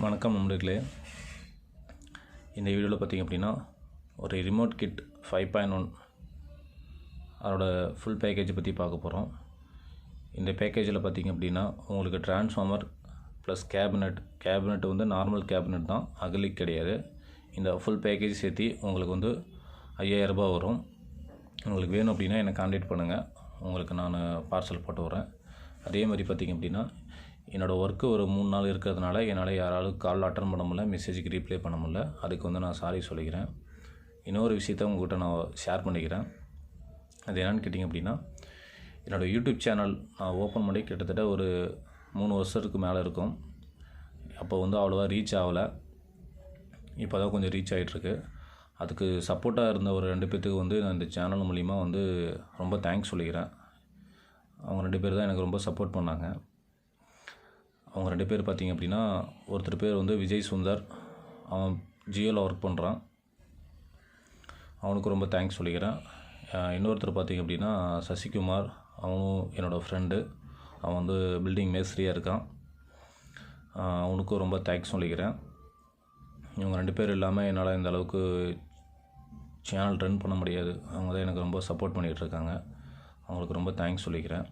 வணக்கம் நண்பர்களே. இந்த வீடியோவில் பார்த்திங்க அப்படின்னா ஒரு ரிமோட் கிட் 5.1 அதோட ஃபுல் பேக்கேஜை பற்றி பார்க்க போகிறோம். இந்த பேக்கேஜில் பார்த்திங்க அப்படின்னா உங்களுக்கு டிரான்ஸ்ஃபார்மர் ப்ளஸ் கேபினெட் வந்து நார்மல் கேபினெட் தான், அகலிக் கிடையாது. இந்த ஃபுல் பேக்கேஜ் சேர்த்து உங்களுக்கு வந்து 5000 ரூபாய் வரும். உங்களுக்கு வேணும் அப்படின்னா என்னை கான்டாக்ட் பண்ணுங்கள், உங்களுக்கு நான் பார்சல் போட்டு வரேன். அதே மாதிரி பார்த்திங்க அப்படின்னா என்னோடய ஒர்க்கு ஒரு 3 நாள் இருக்கிறதுனால என்னால் யாராலும் கால் அட்டன் பண்ண முடியல, மெசேஜுக்கு ரீப்ளை பண்ண முடியல. அதுக்கு வந்து நான் சாரி சொல்லிக்கிறேன். இன்னொரு விஷயத்த உங்கள்கிட்ட நான் ஷேர் பண்ணிக்கிறேன். அது என்னென்னு கேட்டிங்க அப்படின்னா, என்னோடய யூடியூப் சேனல் நான் ஓப்பன் பண்ணி கிட்டத்தட்ட ஒரு 3 வருஷத்துக்கு மேலே இருக்கும். அப்போ வந்து அவ்வளோவா ரீச் ஆகலை. இப்போ தான் கொஞ்சம் ரீச் ஆகிட்டுருக்கு. அதுக்கு சப்போர்ட்டாக இருந்த ஒரு 2 பேர்த்துக்கு வந்து நான் இந்த சேனல் மூலிமா வந்து ரொம்ப தேங்க்ஸ் சொல்லிக்கிறேன். அவங்க 2 பேர் தான் எனக்கு ரொம்ப சப்போர்ட் பண்ணாங்க. அவங்க 2 பேர் பார்த்திங்க அப்படின்னா, ஒருத்தர் பேர் வந்து விஜய் சுந்தர், அவன் ஜியோவில் ஒர்க் பண்ணுறான், அவனுக்கு ரொம்ப தேங்க்ஸ் சொல்லிக்கிறேன். இன்னொருத்தர் பார்த்திங்க அப்படின்னா சசிகுமார், அவனும் என்னோடய ஃப்ரெண்டு, அவன் வந்து பில்டிங் மேஸ்திரியாக இருக்கான், அவனுக்கும் ரொம்ப தேங்க்ஸ் சொல்லிக்கிறேன். இவங்க 2 பேர் இல்லாமல் என்னால் இந்த அளவுக்கு சேனல் ரன் பண்ண முடியாது. அவங்க தான் எனக்கு ரொம்ப சப்போர்ட் பண்ணிகிட்ருக்காங்க. அவங்களுக்கு ரொம்ப தேங்க்ஸ் சொல்லிக்கிறேன்.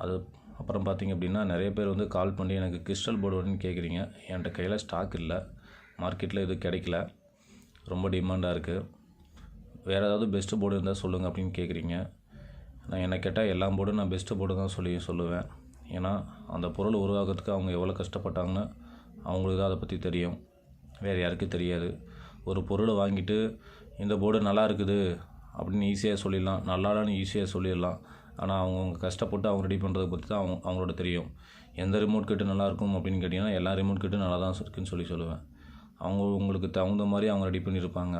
அது அப்புறம் பார்த்திங்க அப்படின்னா நிறைய பேர் வந்து கால் பண்ணி எனக்கு கிறிஸ்டல் போர்டு வேணும்னு கேட்குறீங்க. என்கிட்ட கையில் ஸ்டாக் இல்லை, மார்க்கெட்டில் எதுவும் கிடைக்கல, ரொம்ப டிமாண்டாக இருக்குது. வேறு ஏதாவது பெஸ்ட்டு போர்டு இருந்தால் சொல்லுங்கள் அப்படின்னு கேட்குறீங்க. நான் என்ன கேட்டால் எல்லா போர்டும் நான் பெஸ்ட்டு போர்டு தான் சொல்லுவேன். ஏன்னா அந்த பொருள் உருவாக்கிறதுக்கு அவங்க எவ்வளோ கஷ்டப்பட்டாங்கன்னு அவங்களுக்கு தான் அதை பற்றி தெரியும், வேறு யாருக்கும் தெரியாது. ஒரு பொருளை வாங்கிட்டு இந்த போர்டு நல்லா இருக்குது அப்படின்னு ஈஸியாக சொல்லிடலாம், நல்லாடான்னு ஈஸியாக சொல்லிடலாம். ஆனால் அவங்க கஷ்டப்பட்டு அவங்க ரெடி பண்ணுறதை பற்றி தான் அவங்களோட தெரியும். எந்த ரிமோட் கிட்டு நல்லாயிருக்கும் அப்படின்னு கேட்டிங்கன்னா எல்லா ரிமோட் கிட்டும் நல்லா தான் இருக்குன்னு சொல்லுவேன். உங்களுக்கு தகுந்த மாதிரி அவங்க ரெடி பண்ணியிருப்பாங்க.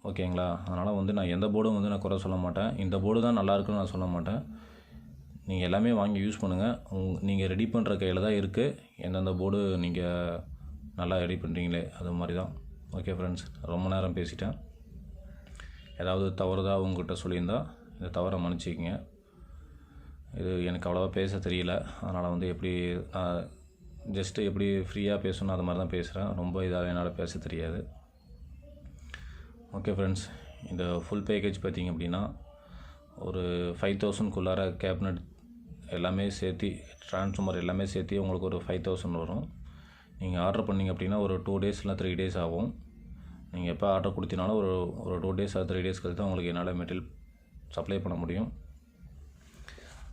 ஓகேங்களா? அதனால் வந்து நான் எந்த போர்டும் வந்து நான் குறை சொல்ல மாட்டேன். இந்த போர்டு தான் நல்லாயிருக்குன்னு நான் சொல்ல மாட்டேன். நீங்கள் எல்லாமே வாங்கி யூஸ் பண்ணுங்கள். நீங்கள் ரெடி பண்ணுற கையில் தான் இருக்குது, எந்தெந்த போர்டு நீங்கள் நல்லா ரெடி பண்ணுறீங்களே அது மாதிரி தான். ஓகே ஃப்ரெண்ட்ஸ், ரொம்ப நேரம் பேசிட்டேன். ஏதாவது தவறுதாக உங்கள்கிட்ட சொல்லியிருந்தால் இந்த தவறை மன்னிச்சிக்கங்க. இது எனக்கு அவ்வளோவா பேச தெரியல, அதனால் வந்து ஜஸ்ட்டு எப்படி ஃப்ரீயாக பேசணும் அது மாதிரி தான் பேசுகிறேன். ரொம்ப இதாக என்னால் பேச தெரியாது. ஓகே ஃப்ரெண்ட்ஸ், இந்த ஃபுல் பேக்கேஜ் பார்த்திங்க அப்படின்னா ஒரு 5000க்குள்ளார கேபினட் எல்லாமே சேர்த்து, டிரான்ஸ்ஃபார்மர் எல்லாமே சேர்த்து உங்களுக்கு ஒரு 5000 வரும். நீங்கள் ஆர்டர் பண்ணிங்க அப்படின்னா ஒரு 2 டேஸ் இல்லை 3 டேஸ் ஆகும். நீங்கள் எப்போ ஆர்டர் கொடுத்தீங்கனாலும் ஒரு 2 டேஸ் ஆர் 3 டேஸ் கழித்து தான் உங்களுக்கு என்னால் மெட்டீரியல் சப்ளை பண்ண முடியும்.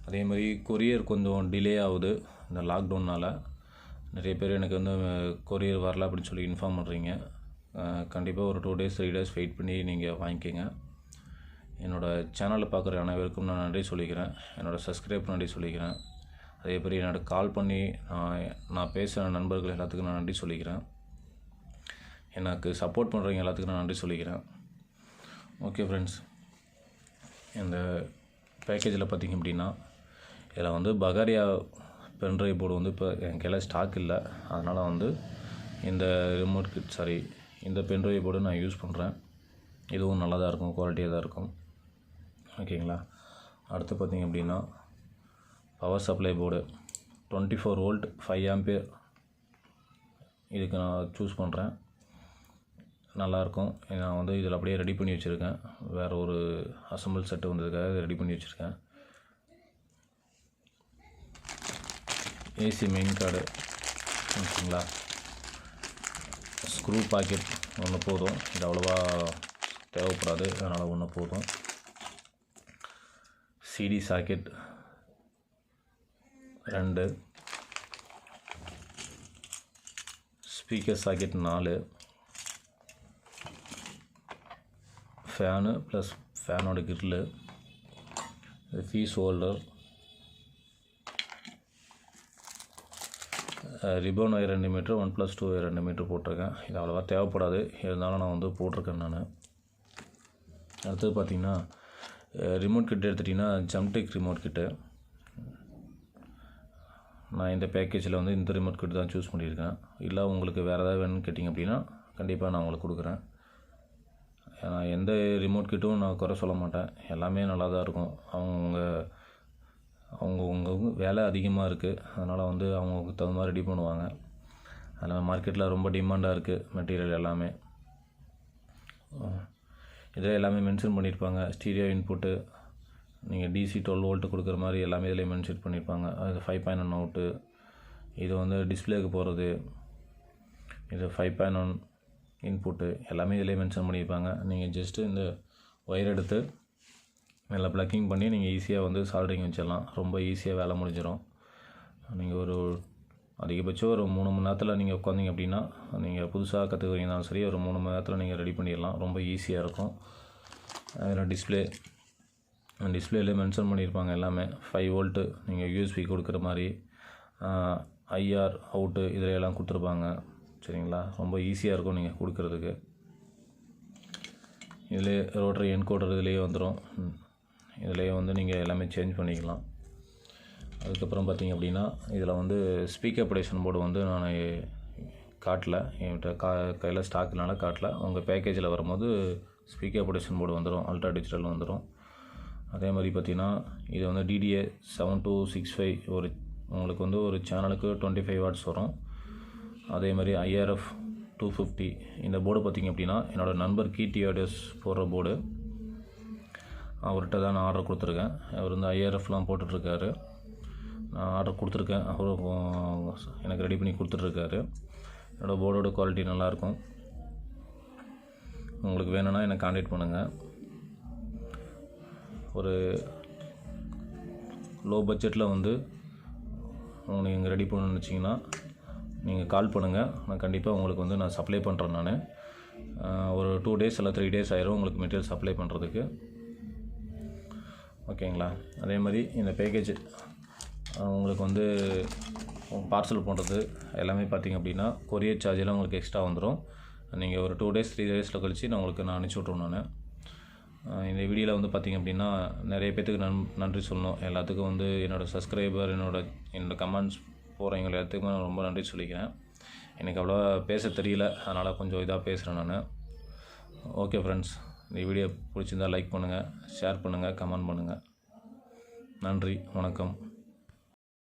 அதே மாதிரி கொரியர் கொஞ்சம் டிலே ஆகுது. இந்த லாக்டவுன்னால் நிறைய பேர் எனக்கு வந்து கொரியர் வரல அப்படின்னு சொல்லி இன்ஃபார்ம் பண்ணுறீங்க. கண்டிப்பாக ஒரு 2 டேஸ் 3 டேஸ் வெயிட் பண்ணி நீங்கள் வாங்கிக்கோங்க. என்னோடய சேனலை பார்க்குற அனைவருக்கும் நான் நன்றி சொல்லிக்கிறேன். என்னோடய சப்ஸ்கிரைப் நன்றி சொல்லிக்கிறேன். அதே மாதிரி என்னோட கால் பண்ணி நான் பேசுகிற நண்பர்கள் எல்லாத்துக்கும் நான் நன்றி சொல்லிக்கிறேன். எனக்கு சப்போர்ட் பண்ணுறவங்க எல்லாத்துக்கும் நான் நன்றி சொல்லிக்கிறேன். ஓகே ஃப்ரெண்ட்ஸ், இந்த பேக்கேஜில் பார்த்திங்க அப்படின்னா இதில் வந்து பகாரியா பென்ட்ரைவ் போர்டு வந்து இப்போ என் கையில் ஸ்டாக் இல்லை. அதனால் வந்து இந்த இந்த பென்ட்ரைவ் போர்டு நான் யூஸ் பண்ணுறேன். இதுவும் நல்லா தான் இருக்கும், குவாலிட்டியாக தான் இருக்கும். ஓகேங்களா? அடுத்து பார்த்திங்க அப்படின்னா power supply board 24 volt 5 ampere இதுக்கு நான் சூஸ் பண்ணுறேன். நல்லாயிருக்கும். நான் வந்து இதில் அப்படியே ரெடி பண்ணி வச்சுருக்கேன். வேறு ஒரு அசம்பிள் செட்டு வந்ததுக்காக ரெடி பண்ணி வச்சுருக்கேன். ஏசி மெயின் கார்டு, ஓகேங்களா? ஸ்க்ரூ பாக்கெட் ஒன்று போதும், இது அவ்வளோவா தேவைப்படாது, அதனால் ஒன்று போதும். CD socket 2, speaker socket 4, fan plus ஃபேனோட grill, fuse holder, ribbon wire 2 metre, 1+2 wire 2 metre போட்டிருக்கேன். இது அவ்வளோவா தேவைப்படாது, இருந்தாலும் நான் வந்து போட்டிருக்கேன் நான். அடுத்தது பார்த்திங்கன்னா ரிமோட் கிட்ட எடுத்துட்டிங்கன்னா ஜம்டெக் ரிமோட் கிட்டு. நான் இந்த பேக்கேஜில் வந்து இந்த ரிமோட் கிட்டு தான் சூஸ் பண்ணியிருக்கேன். இல்லை உங்களுக்கு வேறு ஏதாவது வேணும்னு கேட்டிங்க அப்படின்னா கண்டிப்பாக நான் உங்களுக்கு கொடுக்குறேன். நான் எந்த ரிமோட் கிட்டும் நான் குறை சொல்ல மாட்டேன், எல்லாமே நல்லா தான் இருக்கும். அவங்கவுங்க வேலை அதிகமாக இருக்குது, அதனால் வந்து அவங்களுக்கு தகுந்த மாதிரி ரெடி பண்ணுவாங்க. அதில் மார்க்கெட்டில் ரொம்ப டிமாண்டாக இருக்குது மெட்டீரியல் எல்லாமே. இதில் எல்லாமே மென்ஷன் பண்ணியிருப்பாங்க. ஸ்டீரியோ இன்புட்டு, நீங்கள் டிசி 12 வோல்ட்டு கொடுக்குற மாதிரி எல்லாமே இதில் மென்ஷன் பண்ணியிருப்பாங்க. அது 5.1 அவுட்டு, இது வந்து டிஸ்பிளேக்கு போகிறது, இது 5.1 இன்புட்டு, எல்லாமே இதிலே மென்ஷன் பண்ணியிருப்பாங்க. நீங்கள் ஜஸ்ட்டு இந்த ஒயர் எடுத்து நல்லா ப்ளக்கிங் பண்ணி நீங்கள் ஈஸியாக வந்து சால்ட்ரிங் வச்சிடலாம். ரொம்ப ஈஸியாக வேலை முடிஞ்சிடும். நீங்கள் ஒரு அதிகபட்சம் ஒரு 3 மணி நேரத்தில் நீங்கள் உட்காந்திங்க அப்படின்னா, நீங்கள் புதுசாக கற்றுக்கிறீங்கனாலும் சரி, ஒரு 3 மணி நேரத்தில் நீங்கள் ரெடி பண்ணிடலாம். ரொம்ப ஈஸியாக இருக்கும். அதில் டிஸ்பிளேலே மென்ஷன் பண்ணியிருப்பாங்க எல்லாமே. 5 வோல்ட்டு நீங்கள் யூஎஸ்பி கொடுக்குற மாதிரி, ஐஆர் அவுட்டு இதில் எல்லாம் கொடுத்துருப்பாங்க. சரிங்களா, ரொம்ப ஈஸியாக இருக்கும் நீங்கள் கொடுக்குறதுக்கு. இதிலே ரோட்டரி என்கோடர் இதிலேயே வந்துடும். இதிலேயே வந்து நீங்கள் எல்லாமே சேஞ்ச் பண்ணிக்கலாம். அதுக்கப்புறம் பார்த்திங்க அப்படின்னா, இதில் வந்து ஸ்பீக்கர் அப்டேஷன் போர்டு வந்து நான் காட்டல, என்கிட்ட கையில் ஸ்டாக்னால காட்டல. உங்கள் பேக்கேஜில் வரும்போது ஸ்பீக்கர் அப்டேஷன் போர்டு வந்துடும், அல்ட்ரா டிஜிட்டல் வந்துடும். அதே மாதிரி பார்த்திங்கன்னா, இது வந்து DDA 7265 உங்களுக்கு வந்து ஒரு சேனலுக்கு 25 வாட்ஸ் வரும். அதே மாதிரி IRF 250 இந்த போர்டு பார்த்திங்க அப்படின்னா, என்னோடய நண்பர் கீர்த்தி ஆடியோஸ் போடுற போர்டு. அவர்கிட்ட தான் நான் ஆர்டர் கொடுத்துருக்கேன். அவர் வந்து IRFலாம் போட்டுட்ருக்காரு. நான் ஆர்டர் கொடுத்துருக்கேன், அவரும் எனக்கு ரெடி பண்ணி கொடுத்துட்ருக்காரு. என்னோடய போர்டோட குவாலிட்டி நல்லாயிருக்கும். உங்களுக்கு வேணும்னா என்னை கான்டாக்ட் பண்ணுங்கள். ஒரு லோ பட்ஜெட்டில் வந்து நீங்கள் ரெடி பண்ணணும்னு வச்சிங்கன்னா நீங்கள் கால் பண்ணுங்கள். நான் கண்டிப்பாக உங்களுக்கு வந்து நான் சப்ளை பண்ணுறேன். நான் ஒரு 2 டேஸ் இல்லை 3 டேஸ் ஆயிரும் உங்களுக்கு மெட்டீரியல் சப்ளை பண்ணுறதுக்கு. ஓகேங்களா. அதே மாதிரி இந்த பேக்கேஜ் உங்களுக்கு வந்து பார்சல் பண்ணுறது எல்லாமே பார்த்திங்க அப்படின்னா, கொரியர் சார்ஜெல்லாம் உங்களுக்கு எக்ஸ்ட்ரா வந்துடும். நீங்கள் ஒரு 2 டேஸ் 3 டேஸில் கழித்து நான் அனுப்பிச்சி விட்ருவேன். நான் இந்த வீடியோவில் வந்து பார்த்திங்க அப்படின்னா, நிறைய பேர்த்துக்கு நன்றி சொல்லணும். எல்லாத்துக்கும் வந்து என்னோடய சப்ஸ்கிரைபர், என்னோடய கமெண்ட்ஸ் போகிறவங்க எல்லாத்துக்கும் நான் ரொம்ப நன்றி சொல்லிக்கிறேன். எனக்கு அவ்வளோவா பேச தெரியல, அதனால் கொஞ்சம் இதாக பேசுகிறேன் நான். ஓகே ஃப்ரெண்ட்ஸ், இந்த வீடியோ பிடிச்சிருந்தால் லைக் பண்ணுங்கள், ஷேர் பண்ணுங்கள், கமெண்ட் பண்ணுங்கள். நன்றி, வணக்கம்.